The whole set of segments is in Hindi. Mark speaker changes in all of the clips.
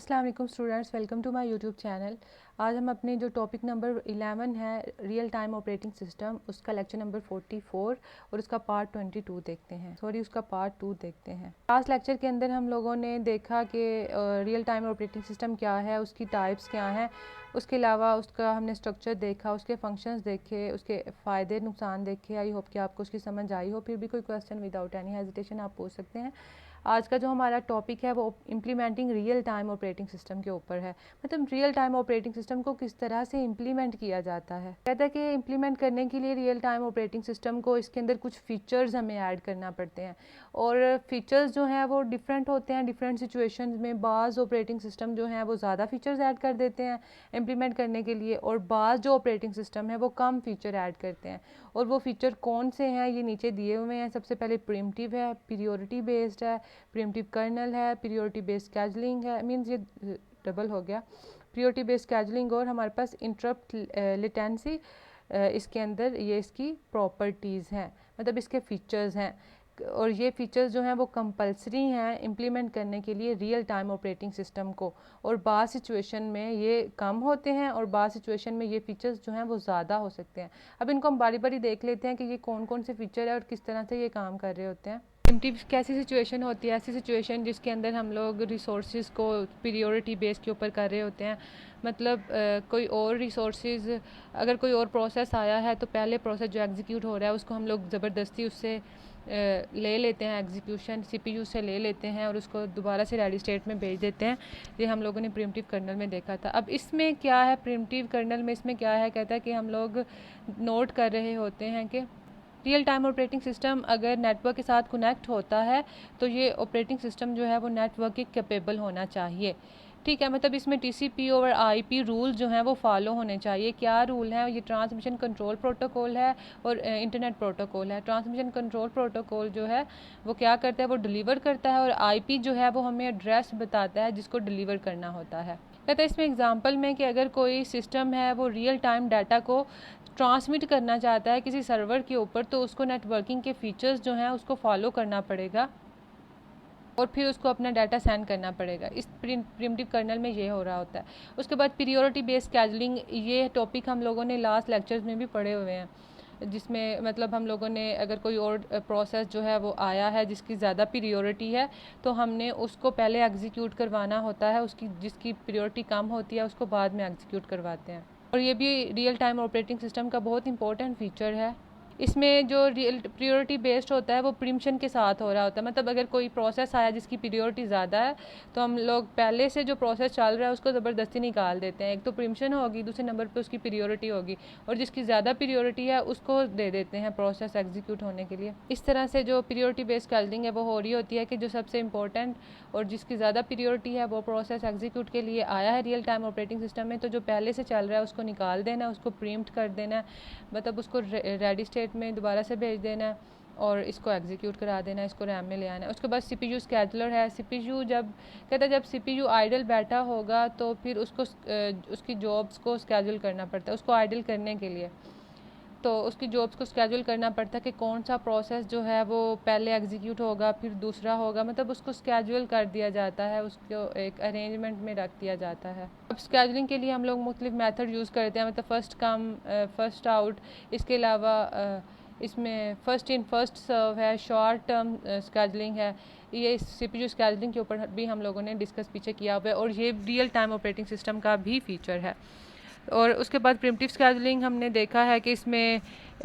Speaker 1: अस्सलाम वालेकुम students, welcome to my YouTube channel. आज हम अपने जो टॉपिक नंबर 11 है रियल टाइम ऑपरेटिंग सिस्टम, उसका लेक्चर नंबर 44 और उसका पार्ट 22 देखते हैं। उसका पार्ट 2 देखते हैं। लास्ट लेक्चर के अंदर हम लोगों ने देखा कि रियल टाइम ऑपरेटिंग सिस्टम क्या है, उसकी टाइप्स क्या हैं, उसके अलावा उसका हमने स्ट्रक्चर देखा, उसके फंक्शंस देखे, उसके फ़ायदे नुकसान देखे। आई होप कि आपको उसकी समझ आई हो। फिर भी कोई क्वेश्चन विदाउट एनी हेजिटेशन आप पूछ सकते हैं। आज का जो हमारा टॉपिक है वो implementing real time operating system के ऊपर है। मतलब रियल टाइम ऑपरेटिंग सिस्टम को किस तरह से इम्प्लीमेंट किया जाता है। कहता है कि इम्प्लीमेंट करने के लिए रियल टाइम ऑपरेटिंग सिस्टम को इसके अंदर कुछ फीचर्स हमें ऐड करना पड़ते हैं और फीचर्स जो हैं वो डिफरेंट होते हैं डिफरेंट सिचुएशन में। बाज़ ऑपरेटिंग सिस्टम जो हैं वो ज़्यादा फीचर्स ऐड कर देते हैं इम्प्लीमेंट करने के लिए, और बाज़ जो ऑपरेटिंग सिस्टम है वो कम फीचर ऐड करते हैं। और वो फीचर कौन से हैं ये नीचे दिए हुए हैं। सबसे पहले प्रिमिटिव है, प्रियोरिटी बेस्ड है, प्रिमिटिव कर्नल है, प्रियोरिटी बेस्ड स्केजुलिंग है, मींस ये डबल हो गया, प्रियोरिटी बेस्ड स्केजुलिंग, और हमारे पास इंटरप्ट लेटेंसी इसके अंदर ये इसकी प्रॉपर्टीज़ हैं, मतलब इसके फीचर्स हैं। और ये फीचर्स जो हैं वो कंपलसरी हैं इम्प्लीमेंट करने के लिए रियल टाइम ऑपरेटिंग सिस्टम को, और बाज़ सिचुएशन में ये कम होते हैं और बाज़ सिचुएशन में ये फीचर्स जो हैं वो ज़्यादा हो सकते हैं। अब इनको हम बारी बारी देख लेते हैं कि ये कौन कौन से फीचर है और किस तरह से ये काम कर रहे होते हैं। प्रिमिटिव कैसी सिचुएशन होती है? ऐसी सिचुएशन जिसके अंदर हम लोग रिसोर्सेज को प्रियोरिटी बेस के ऊपर कर रहे होते हैं। मतलब कोई और रिसोर्सेज, अगर कोई और प्रोसेस आया है तो पहले प्रोसेस जो एग्जीक्यूट हो रहा है उसको हम लोग ज़बरदस्ती उससे ले लेते हैं, एग्जीक्यूशन सीपीयू से ले लेते हैं और उसको दोबारा से रेडी स्टेट में भेज देते हैं। ये हम लोगों ने प्रिमिटिव कर्नल में देखा था। अब इसमें क्या है, प्रिमिटिव कर्नल में इसमें क्या है, कहता है कि हम लोग नोट कर रहे होते हैं कि रियल टाइम ऑपरेटिंग सिस्टम अगर नेटवर्क के साथ कनेक्ट होता है तो ये ऑपरेटिंग सिस्टम जो है वो नेटवर्क के कैपेबल होना चाहिए। ठीक है, मतलब इसमें टीसीपी और आईपी रूल जो हैं वो फॉलो होने चाहिए। क्या रूल हैं? ये ट्रांसमिशन कंट्रोल प्रोटोकॉल है और इंटरनेट प्रोटोकॉल है। ट्रांसमिशन कंट्रोल प्रोटोकॉल जो है वो क्या करता है, वो डिलीवर करता है, और आईपी जो है वो हमें एड्रेस बताता है जिसको डिलीवर करना होता है। कहते हैं इसमें एग्जांपल में कि अगर कोई सिस्टम है वो रियल टाइम डाटा को ट्रांसमिट करना चाहता है किसी सर्वर के ऊपर, तो उसको नेटवर्किंग के फीचर्स जो हैं उसको फॉलो करना पड़ेगा और फिर उसको अपना डाटा सेंड करना पड़ेगा। इस प्रिमिटिव कर्नल में ये हो रहा होता है। उसके बाद प्रियोरिटी बेस्ड स्केजुलिंग, ये टॉपिक हम लोगों ने लास्ट लेक्चर्स में भी पढ़े हुए हैं, जिसमें मतलब हम लोगों ने अगर कोई और प्रोसेस जो है वो आया है जिसकी ज़्यादा प्रियोरिटी है तो हमने उसको पहले एग्जीक्यूट करवाना होता है, उसकी जिसकी प्रियोरिटी कम होती है उसको बाद में एग्जीक्यूट करवाते हैं। और ये भी रियल टाइम ऑपरेटिंग सिस्टम का बहुत इंपॉर्टेंट फीचर है। इसमें जो रियल प्रियोरिटी बेस्ड होता है वो प्रीम्पशन के साथ हो रहा होता है। मतलब अगर कोई प्रोसेस आया जिसकी प्रियोरिटी ज़्यादा है तो हम लोग पहले से जो प्रोसेस चल रहा है उसको ज़बरदस्ती निकाल देते हैं। एक तो प्रीम्पशन होगी, दूसरे नंबर पे उसकी प्रियोरिटी होगी, और जिसकी ज़्यादा प्रियोरिटी है उसको दे देते हैं प्रोसेस एग्जीक्यूट होने के लिए। इस तरह से जो प्रियोरिटी बेस्ड स्केजुलिंग है वो हो रही होती है कि जो सबसे इंपॉर्टेंट और जिसकी ज़्यादा प्रियोरिटी है वो प्रोसेस एग्जीक्यूट के लिए आया है रियल टाइम ऑपरेटिंग सिस्टम में, तो जो पहले से चल रहा है उसको निकाल देना, उसको प्रीम्प्ट कर देना, मतलब उसको रेडी स्टेट में दोबारा से भेज देना और इसको एग्जीक्यूट करा देना, इसको रैम में ले आना। उसके बाद सीपीयू स्केजुलर है। सीपीयू जब कहता है जब सीपीयू आइडल बैठा होगा तो फिर उसको उसकी जॉब्स को स्केजुल करना पड़ता है। उसको आइडल करने के लिए तो उसकी जॉब्स को स्केजुल करना पड़ता है कि कौन सा प्रोसेस जो है वो पहले एग्जीक्यूट होगा फिर दूसरा होगा, मतलब उसको स्केजुल कर दिया जाता है, उसको एक अरेंजमेंट में रख दिया जाता है। अब स्केजुलिंग के लिए हम लोग मुख्तलिफ मेथड यूज़ करते हैं, मतलब फ़र्स्ट कम फर्स्ट आउट। इसके अलावा इसमें फ़र्स्ट इन फर्स्ट सर्व है, शॉर्ट टर्म स्केजुलिंग है। ये सीपीयू स्केजुलिंग के ऊपर भी हम लोगों ने डिस्कस पीछे किया हुआ है और ये रियल टाइम ऑपरेटिंग सिस्टम का भी फीचर है। और उसके बाद प्रिमिटिव स्केजुलिंग हमने देखा है कि इसमें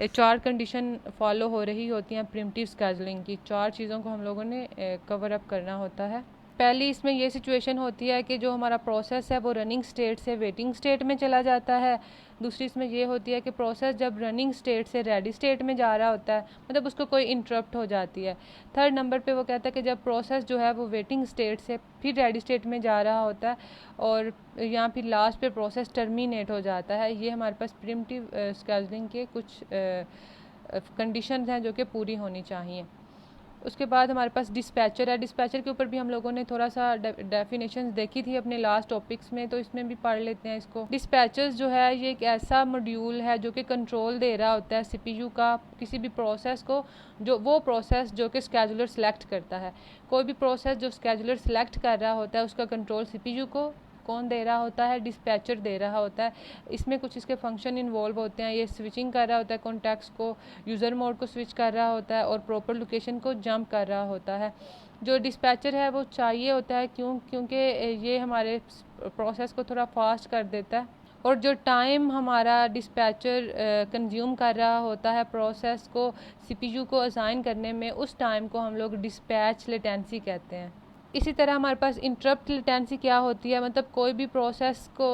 Speaker 1: 4 कंडीशन फॉलो हो रही होती हैं। प्रिमिटिव स्केजुलिंग की 4 चीज़ों को हम लोगों ने कवर अप करना होता है। पहली इसमें ये सिचुएशन होती है कि जो हमारा प्रोसेस है वो रनिंग स्टेट से वेटिंग स्टेट में चला जाता है। दूसरी इसमें ये होती है कि प्रोसेस जब रनिंग स्टेट से रेडी स्टेट में जा रहा होता है, मतलब उसको कोई इंटरप्ट हो जाती है। थर्ड नंबर पे वो कहता है कि जब प्रोसेस जो है वो वेटिंग स्टेट से फिर रेडी स्टेट में जा रहा होता है और यहाँ फिर लास्ट पे प्रोसेस टर्मिनेट हो जाता है। ये हमारे पास प्रिमिटिव स्केजुलिंग के कुछ कंडीशंस हैं जो कि पूरी होनी चाहिए। उसके बाद हमारे पास डिस्पैचर है। डिस्पैचर के ऊपर भी हम लोगों ने थोड़ा सा डेफिनेशंस देखी थी अपने लास्ट टॉपिक्स में, तो इसमें भी पढ़ लेते हैं इसको। डिस्पैचर्स जो है ये एक ऐसा मॉड्यूल है जो कि कंट्रोल दे रहा होता है सीपीयू का किसी भी प्रोसेस को, जो वो प्रोसेस जो कि स्केजुलर सेलेक्ट करता है। कोई भी प्रोसेस जो स्केजुलर सेलेक्ट कर रहा होता है उसका कंट्रोल सीपीयू को कौन दे रहा होता है? डिस्पैचर दे रहा होता है। इसमें कुछ इसके फंक्शन इन्वॉल्व होते हैं। ये स्विचिंग कर रहा होता है, कॉन्टैक्ट्स को, यूज़र मोड को स्विच कर रहा होता है और प्रॉपर लोकेशन को जंप कर रहा होता है। जो डिस्पैचर है वो चाहिए होता है क्योंकि ये हमारे प्रोसेस को थोड़ा फास्ट कर देता है। और जो टाइम हमारा डिस्पैचर कंज्यूम कर रहा होता है प्रोसेस को सीपीयू को असाइन करने में, उस टाइम को हम लोग डिस्पैच लेटेंसी कहते हैं। इसी तरह हमारे पास इंटरप्ट लेटेंसी क्या होती है, मतलब कोई भी प्रोसेस को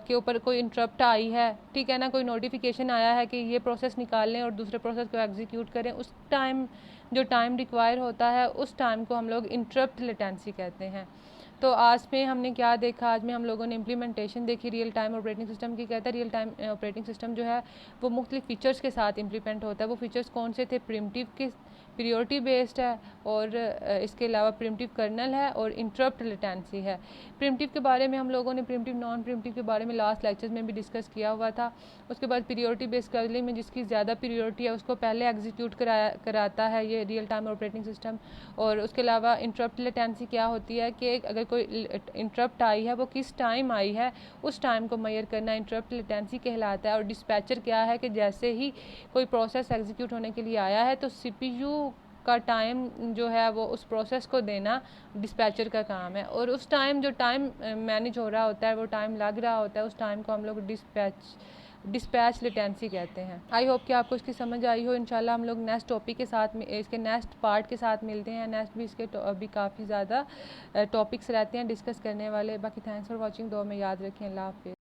Speaker 1: के ऊपर कोई इंटरप्ट आई है, ठीक है ना, कोई नोटिफिकेशन आया है कि ये प्रोसेस निकाल लें और दूसरे प्रोसेस को एग्जीक्यूट करें, उस टाइम जो टाइम रिक्वायर होता है उस टाइम को हम लोग इंटरप्ट लेटेंसी कहते हैं। तो आज में हमने क्या देखा, आज में हम लोगों ने इम्प्लीमेंटेशन देखी रियल टाइम ऑपरेटिंग सिस्टम की। कहता है रियल टाइम ऑपरेटिंग सिस्टम जो है वो मुख्तलिफ फ़ीचर्स के साथ इम्प्लीमेंट होता है। वो फ़ीचर्स कौन से थे? प्रिमिटिव के प्रियोरिटी बेस्ड है और इसके अलावा प्रिमिटिव कर्नल है और इंटरप्ट लेटेंसी है। प्रिमिटिव के बारे में हम लोगों ने प्रिमिटिव नॉन प्रिमिटिव के बारे में लास्ट लेक्चर्स में भी डिस्कस किया हुआ था। उसके बाद प्रियोरिटी बेस्ड कर्नलिंग में जिसकी ज़्यादा प्रियोरिटी है उसको पहले एग्जीक्यूट कराता है ये रियल टाइम ऑपरेटिंग सिस्टम। और उसके अलावा इंटरप्ट लेटेंसी क्या होती है कि अगर कोई इंटरप्ट आई है वो किस टाइम आई है उस टाइम को मेजर करना इंटरप्ट लेटेंसी कहलाता है। और डिस्पैचर क्या है कि जैसे ही कोई प्रोसेस एग्जीक्यूट होने के लिए आया है तो सीपीयू का टाइम जो है वो उस प्रोसेस को देना डिस्पैचर का काम है। और उस टाइम जो टाइम मैनेज हो रहा होता है, वो टाइम लग रहा होता है, उस टाइम को हम लोग डिस्पैच लेटेंसी कहते हैं। आई होप कि आपको इसकी समझ आई हो। इंशाल्लाह हम लोग नेक्स्ट टॉपिक के साथ इसके नेक्स्ट पार्ट के साथ मिलते हैं। नेक्स्ट भी इसके अभी काफ़ी ज़्यादा टॉपिक्स रहते हैं डिस्कस करने वाले। बाकी थैंक्स फॉर वॉचिंग। दुआ में याद रखें। अल्लाह हाफिज़।